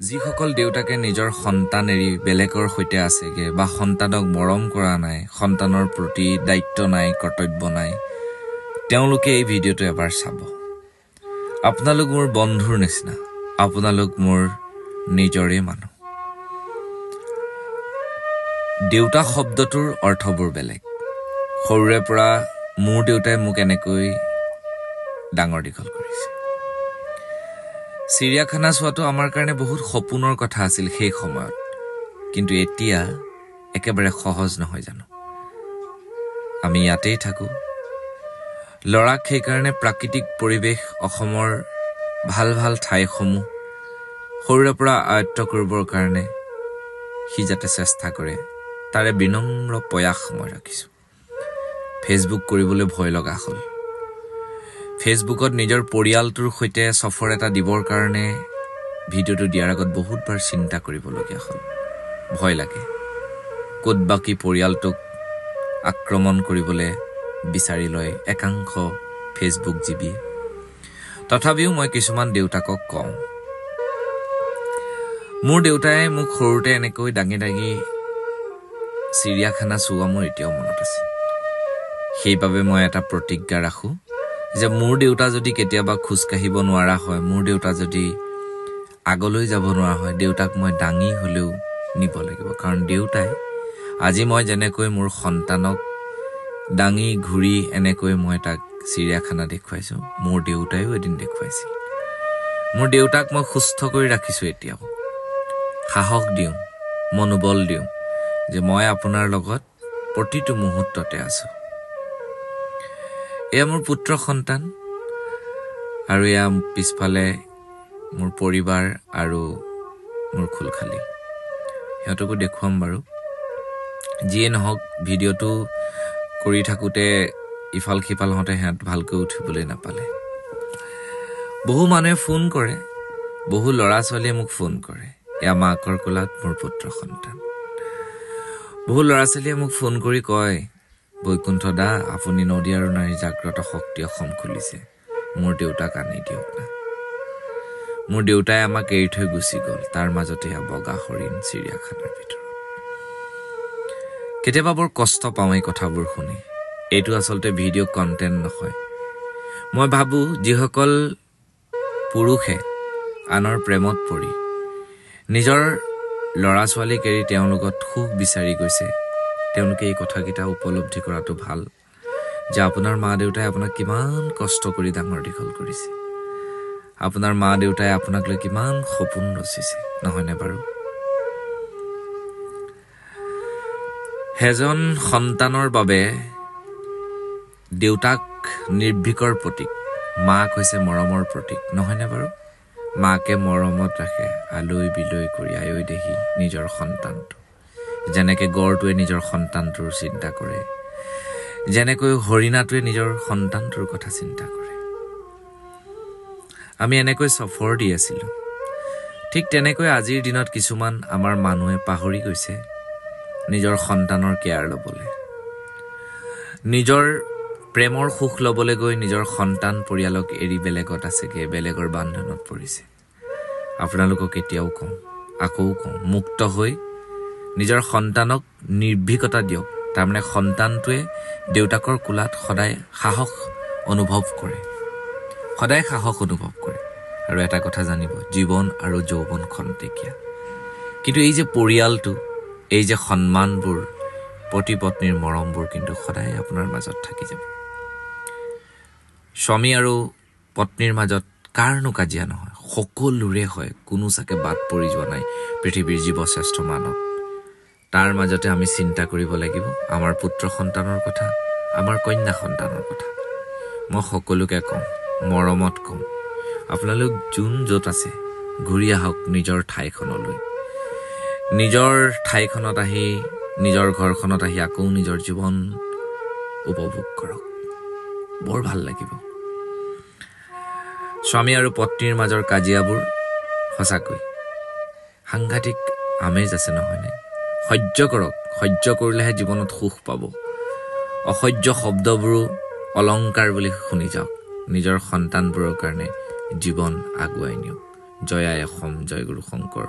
যিসকল দেউতাকে নিজৰ সন্তান এৰি বেলেগৰ সৈতে আছেগে বা সন্তানক মৰম কৰা নাই, সন্তানৰ প্ৰতি দায়িত্ব নাই, কৰ্তব্য নাই, তেওঁলোকে এই ভিডিঅ'টো এবাৰ চাব। আপোনালোক মোৰ বন্ধুৰ নিচিনা, আপোনালোক মোৰ নিজৰে মানুহ। দেউতা শব্দটোৰ অৰ্থবোৰ বেলেগ। সৰুৰে পৰা মোৰ দেউতাই মোক এনেকৈ ডাঙৰ দীঘল কৰিছে। চিৰিয়াখানা চোৱাটো আমাৰ কাৰণে বহুত সপোনৰ কথা আছিল সেই সময়ত, কিন্তু এতিয়া একেবাৰে সহজ নহয় জানো। আমি ইয়াতেই থাকোঁ। ল'ৰাক সেইকাৰণে প্ৰাকৃতিক পৰিৱেশ, অসমৰ ভাল ভাল ঠাইসমূহ সৰুৰে পৰা আয়ত্ব কৰিবৰ কাৰণে সি যাতে চেষ্টা কৰে, তাৰে বিনম্ৰ প্ৰয়াস মই ৰাখিছোঁ। ফেচবুক কৰিবলৈ ভয় লগা হ'ল। ফেচবুকত নিজৰ পৰিয়ালটোৰ সৈতে সফৰ এটা দিবৰ কাৰণে ভিডিঅ'টো দিয়াৰ আগত বহুতবাৰ চিন্তা কৰিবলগীয়া হ'ল। ভয় লাগে, ক'ত বাকী পৰিয়ালটোক আক্ৰমণ কৰিবলৈ বিচাৰি লয় একাংশ ফেচবুক জীৱী। তথাপিও মই কিছুমান দেউতাকক কওঁ, মোৰ দেউতাই মোক সৰুতে এনেকৈ দাঙি দাঙি চিৰিয়াখানা চোৱা মোৰ এতিয়াও মনত আছে। সেইবাবে মই এটা প্ৰতিজ্ঞা ৰাখোঁ যে মোৰ দেউতা যদি কেতিয়াবা খোজকাঢ়িব নোৱাৰা হয়, মোৰ দেউতা যদি আগলৈ যাব নোৱাৰা হয়, দেউতাক মই দাঙি হ'লেও নিব লাগিব। কাৰণ দেউতাই আজি মই যেনেকৈ মোৰ সন্তানক দাঙি ঘূৰি এনেকৈ মই তাক চিৰিয়াখানা দেখুৱাইছোঁ, মোৰ দেউতাইও এদিন দেখুৱাইছিল। মোৰ দেউতাক মই সুস্থ কৰি ৰাখিছোঁ এতিয়াও। সাহস দিওঁ, মনোবল দিওঁ যে মই আপোনাৰ লগত প্ৰতিটো মুহূৰ্ততে আছোঁ। এয়া মোৰ পুত্ৰ সন্তান, আৰু এয়া পিছফালে মোৰ পৰিবাৰ আৰু মোৰ খোলখালী। সিহঁতকো দেখুৱাম বাৰু। যিয়ে নহওক, ভিডিঅ'টো কৰি থাকোঁতে ইফাল সিফাল হওঁতে সিহঁত ভালকৈ উঠিবলৈ নাপালে। বহু মানুহে ফোন কৰে, বহু ল'ৰা ছোৱালীয়ে মোক ফোন কৰে, এয়া মাকৰ কোলাত মোৰ পুত্ৰ সন্তান। বহু ল'ৰা ছোৱালীয়ে মোক ফোন কৰি কয়, বৈকুণ্ঠ দা, আপুনি নদী আৰু নাৰী জাগ্ৰত শক্তি অসম খুলিছে, মোৰ দেউতাক আনি দিয়ক না। মোৰ দেউতাই আমাক এৰি থৈ গুচি গ'ল, তাৰ মাজতে বগা হৰিণ চিৰিয়াখানাৰ ভিতৰত। কেতিয়াবা বৰ কষ্ট পাওঁ এই কথাবোৰ শুনি। এইটো আচলতে ভিডিঅ' কণ্টেণ্ট নহয়। মই ভাবোঁ যিসকল পুৰুষে আনৰ প্ৰেমত পৰি নিজৰ ল'ৰা ছোৱালীক এৰি তেওঁলোকত সুখ বিচাৰি গৈছে, তেওঁলোকে এই কথাকেইটা উপলব্ধি কৰাটো ভাল যে আপোনাৰ মা দেউতাই আপোনাক কিমান কষ্ট কৰি ডাঙৰ দীঘল কৰিছে, আপোনাৰ মা দেউতাই আপোনাক লৈ কিমান সপোন ৰচিছে, নহয়নে বাৰু? এজন সন্তানৰ বাবে দেউতাক নিৰ্ভীকৰ প্ৰতীক, মাক হৈছে মৰমৰ প্ৰতীক, নহয়নে বাৰু? মাকে মৰমত ৰাখে, আলৈ বিলৈ কৰি আয়ৈ দেহি নিজৰ সন্তানটো। যেনেকৈ গড়টোৱে নিজৰ সন্তানটোৰ চিন্তা কৰে, যেনেকৈ হৰিণাটোৱে নিজৰ সন্তানটোৰ কথা চিন্তা কৰে। আমি এনেকৈ সফৰ দি আছিলোঁ। ঠিক তেনেকৈ আজিৰ দিনত কিছুমান আমাৰ মানুহে পাহৰি গৈছে নিজৰ সন্তানৰ কেয়াৰ ল'বলৈ। নিজৰ প্ৰেমৰ সুখ ল'বলৈ গৈ নিজৰ সন্তান পৰিয়ালক এৰি বেলেগত আছেগে, বেলেগৰ বান্ধোনত পৰিছে। আপোনালোকক এতিয়াও কওঁ, আকৌ কওঁ, মুক্ত হৈ নিজৰ সন্তানক নিৰ্ভীকতা দিয়ক। তাৰমানে সন্তানটোৱে দেউতাকৰ কোলাত সদায় সাহস অনুভৱ কৰে, সদায় সাহস অনুভৱ কৰে। আৰু এটা কথা জানিব, জীৱন আৰু যৌৱন খন্তেকীয়া, কিন্তু এই যে পৰিয়ালটো, এই যে সন্মানবোৰ, পতি পত্নীৰ মৰমবোৰ কিন্তু সদায় আপোনাৰ মাজত থাকি যাব। স্বামী আৰু পত্নীৰ মাজত কাৰনো কাজিয়া নহয়, সকলোৰে হয়। কোনো চাগে বাদ পৰি যোৱা নাই পৃথিৱীৰ জীৱশ্ৰেষ্ঠ মানৱ। তাৰ মাজতে আমি চিন্তা কৰিব লাগিব আমাৰ পুত্ৰ সন্তানৰ কথা, আমাৰ কন্যা সন্তানৰ কথা। মই সকলোকে কওঁ, মৰমত কওঁ, আপোনালোক যোন য'ত আছে ঘূৰি আহক নিজৰ ঠাইখনলৈ। নিজৰ ঠাইখনত আহি, নিজৰ ঘৰখনত আহি আকৌ নিজৰ জীৱন উপভোগ কৰক, বৰ ভাল লাগিব। স্বামী আৰু পত্নীৰ মাজৰ কাজিয়াবোৰ সঁচাকৈ সাংঘাতিক আমেজ আছে, নহয়নে? সহ্য কৰক, সহ্য কৰিলেহে জীৱনত সুখ পাব। অসহ্য শব্দবোৰো অলংকাৰ বুলি শুনি যাওক। নিজৰ সন্তানবোৰৰ কাৰণে জীৱন আগুৱাই নিয়ক। জয় আই অসম, জয় গুৰু শংকৰ।